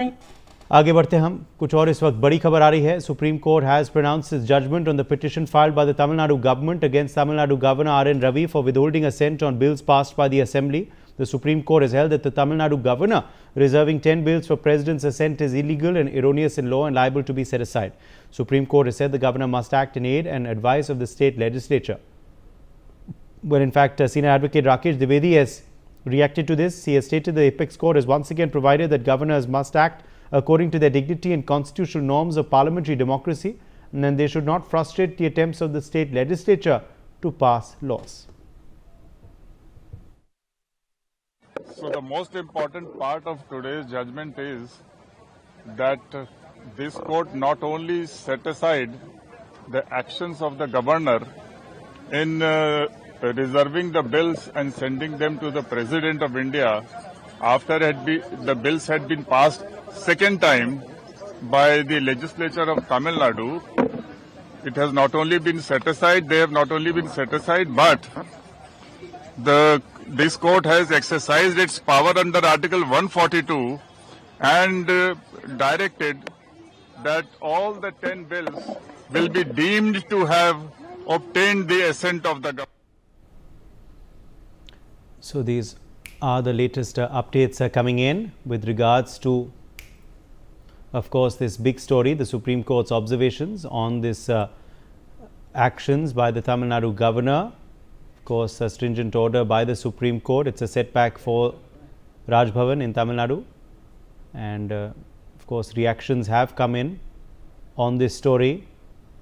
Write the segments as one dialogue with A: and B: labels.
A: आगे बढ़ते हम कुछ और इस वक्त बड़ी खबर आ रही है। Supreme court has pronounced its judgment on the petition filed by the Tamil Nadu government against Tamil Nadu Governor R.N. Ravi for withholding assent on bills passed by the assembly. The Supreme Court has held that the Tamil Nadu governor reserving 10 bills for president's assent is illegal and erroneous in law and liable to be set aside. Supreme Court has said the governor must act in aid and advice of the state legislature. Well, in fact, senior advocate Rakesh Dwivedi has reacted to this. He has stated the apex court has once again provided that governors must act according to their dignity and constitutional norms of parliamentary democracy, and then they should not frustrate the attempts of the state legislature to pass laws.
B: So the most important part of today's judgment is that this court not only set aside the actions of the governor in reserving the bills and sending them to the President of India after the bills had been passed second time by the legislature of Tamil Nadu. It has not only been set aside, they have not only been set aside, but this court has exercised its power under Article 142 and directed that all the 10 bills will be deemed to have obtained the assent of the government.
A: So these are the latest updates coming in with regards to, of course, this big story, the Supreme Court's observations on this actions by the Tamil Nadu governor. Of course, a stringent order by the Supreme Court. It's a setback for Raj Bhavan in Tamil Nadu. And of course, reactions have come in on this story.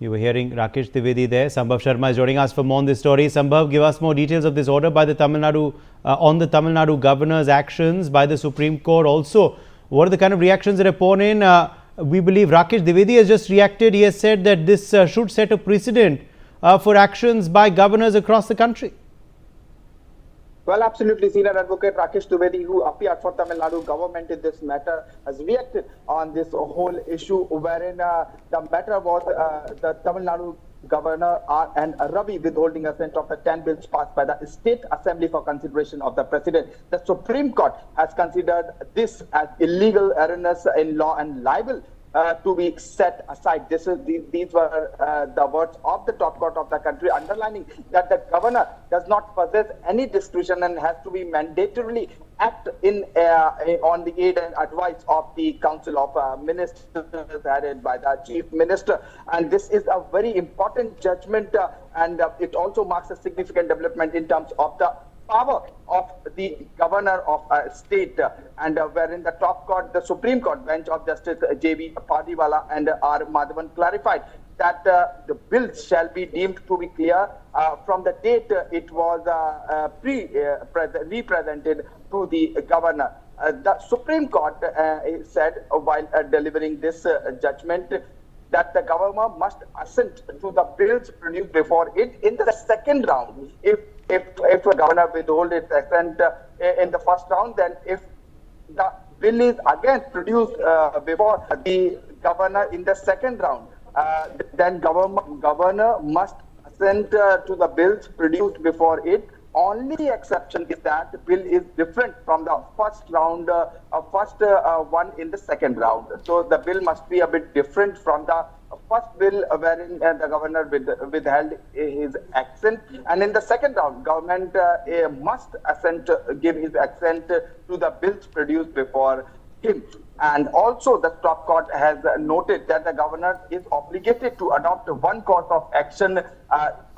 A: You were hearing Rakesh Dwivedi there. Sambhav Sharma is joining us for more on this story. Sambhav, give us more details of this order by the Tamil Nadu, on the Tamil Nadu governor's actions by the Supreme Court. Also, what are the kind of reactions that are poured in? We believe Rakesh Dwivedi has just reacted. He has said that this should set a precedent for actions by governors across the country.
C: Well, absolutely. Senior advocate Rakesh Dwivedi, who appeared for Tamil Nadu government in this matter, has reacted on this whole issue, wherein the matter was the Tamil Nadu Governor R.N. Ravi withholding assent of the 10 bills passed by the State Assembly for consideration of the President. The Supreme Court has considered this as illegal, erroneous in law and liable to be set aside. These were the words of the top court of the country, underlining that the governor does not possess any discretion and has to be mandatorily act on the aid and advice of the Council of Ministers headed by the Chief Minister. And this is a very important judgment, and it also marks a significant development in terms of the power of the governor of a state, and wherein the top court, the Supreme Court bench of Justice J.B. Padiwala and R. Madhavan clarified that the bills shall be deemed to be clear from the date it was represented to the governor. The Supreme Court said while delivering this judgment that the governor must assent to the bills produced before it in the second round. If the governor withhold its assent in the first round, then if the bill is again produced before the governor in the second round, then governor must assent to the bills produced before it. Only exception is that the bill is different from the first round, one in the second round. So the bill must be a bit different from the first bill wherein the governor withheld his assent, and in the second round, government must give his assent to the bills produced before him. And also, the top court has noted that the governor is obligated to adopt one course of action,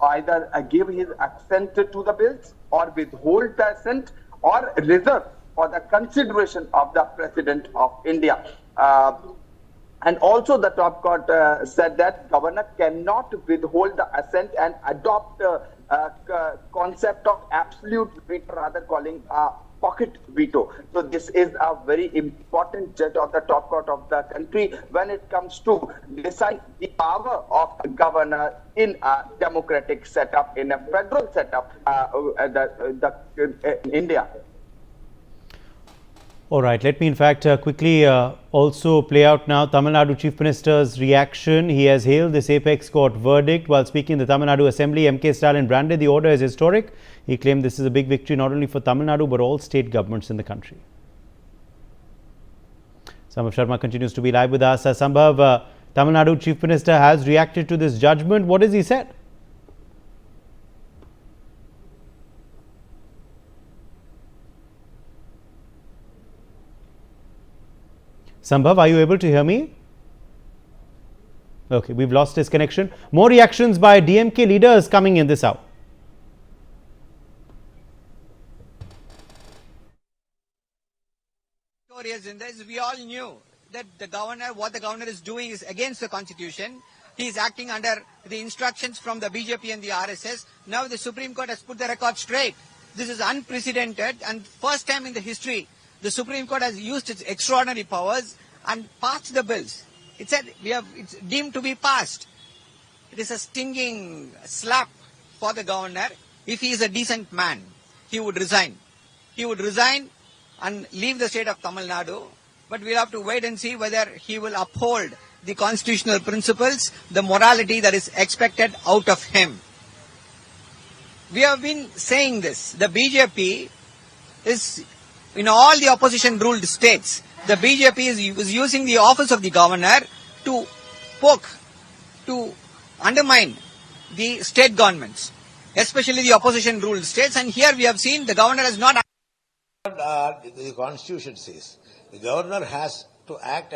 C: either give his assent to the bills, or withhold the assent, or reserve for the consideration of the President of India. And also, the top court said that governor cannot withhold the assent and adopt concept of absolute veto, rather calling pocket veto. So this is a very important judge of the top court of the country when it comes to decide the power of a governor in a democratic setup, in a federal setup, in India.
A: All right, let me in fact quickly also play out now Tamil Nadu Chief Minister's reaction. He has hailed this apex court verdict while speaking in the Tamil Nadu Assembly. M.K. Stalin branded the order as historic. He claimed this is a big victory not only for Tamil Nadu but all state governments in the country. Sambhav Sharma continues to be live with us. Sambhav, Tamil Nadu Chief Minister has reacted to this judgment. What has he said? Sambhav, are you able to hear me? Okay, we've lost his connection. More reactions by DMK leaders coming in this hour.
D: In this, we all knew that what the governor is doing is against the constitution. He is acting under the instructions from the BJP and the RSS. Now the Supreme Court has put the record straight. This is unprecedented and first time in the history the Supreme Court has used its extraordinary powers and passed the bills. It said it's deemed to be passed. It is a stinging slap for the governor. If he is a decent man, he would resign. He would resign and leave the state of Tamil Nadu. But we'll have to wait and see whether he will uphold the constitutional principles, the morality that is expected out of him. We have been saying this. The BJP is, in all the opposition ruled states, the BJP is using the office of the governor to poke, to undermine the state governments, especially the opposition ruled states. And here we have seen the governor has not.
E: The constitution says the governor has to act